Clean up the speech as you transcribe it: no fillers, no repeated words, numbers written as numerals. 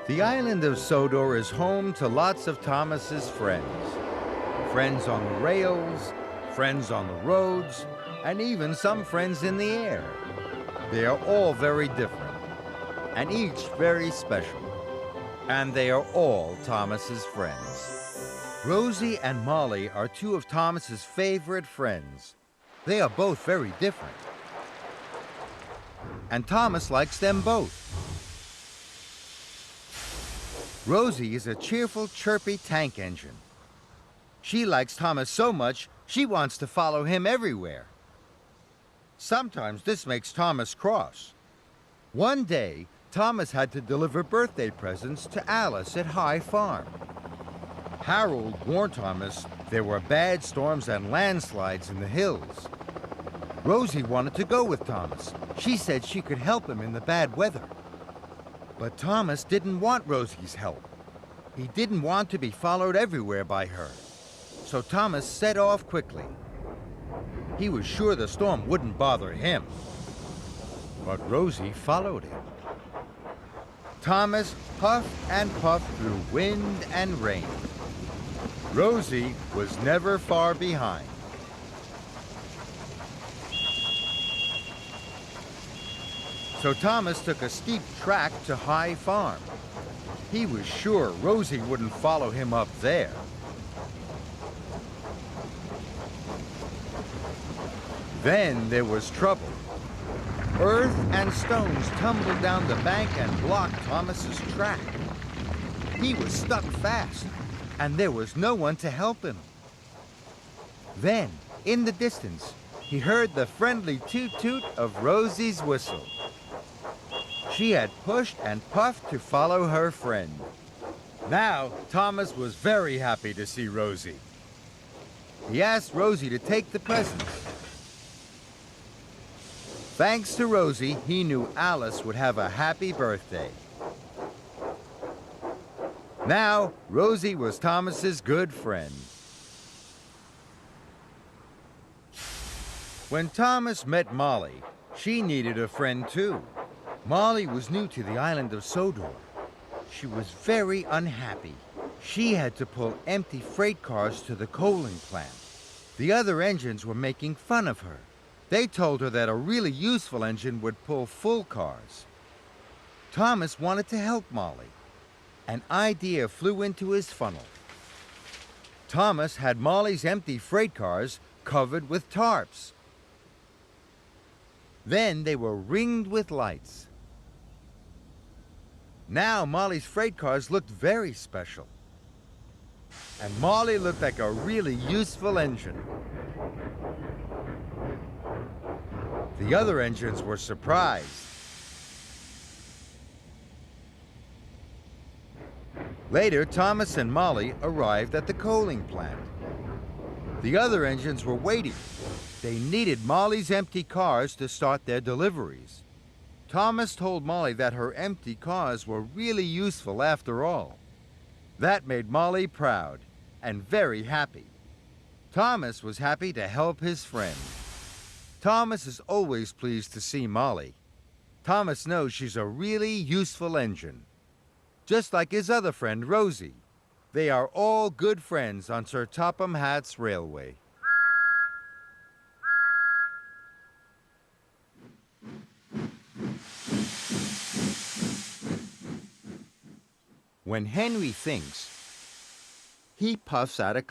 The island of Sodor is home to lots of Thomas's friends. Friends on the rails, friends on the roads, and even some friends in the air. They are all very different, and each very special. And they are all Thomas's friends. Rosie and Molly are two of Thomas's favorite friends. They are both very different. And Thomas likes them both. Rosie is a cheerful, chirpy tank engine. She likes Thomas so much, she wants to follow him everywhere. Sometimes this makes Thomas cross. One day, Thomas had to deliver birthday presents to Alice at High Farm. Harold warned Thomas there were bad storms and landslides in the hills. Rosie wanted to go with Thomas. She said she could help him in the bad weather. But Thomas didn't want Rosie's help. He didn't want to be followed everywhere by her. So Thomas set off quickly. He was sure the storm wouldn't bother him. But Rosie followed him. Thomas puffed and puffed through wind and rain. Rosie was never far behind. So Thomas took a steep track to High Farm. He was sure Rosie wouldn't follow him up there. Then there was trouble. Earth and stones tumbled down the bank and blocked Thomas's track. He was stuck fast, and there was no one to help him. Then, in the distance, he heard the friendly toot-toot of Rosie's whistle. She had pushed and puffed to follow her friend. Now, Thomas was very happy to see Rosie. He asked Rosie to take the presents. Thanks to Rosie, he knew Alice would have a happy birthday. Now, Rosie was Thomas's good friend. When Thomas met Molly, she needed a friend too. Molly was new to the island of Sodor. She was very unhappy. She had to pull empty freight cars to the coaling plant. The other engines were making fun of her. They told her that a really useful engine would pull full cars. Thomas wanted to help Molly. An idea flew into his funnel. Thomas had Molly's empty freight cars covered with tarps. Then they were ringed with lights. Now Molly's freight cars looked very special. And Molly looked like a really useful engine. The other engines were surprised. Later, Thomas and Molly arrived at the coaling plant. The other engines were waiting. They needed Molly's empty cars to start their deliveries. Thomas told Molly that her empty cars were really useful after all. That made Molly proud and very happy. Thomas was happy to help his friend. Thomas is always pleased to see Molly. Thomas knows she's a really useful engine. Just like his other friend, Rosie. They are all good friends on Sir Topham Hatt's railway. When Henry thinks, he puffs out a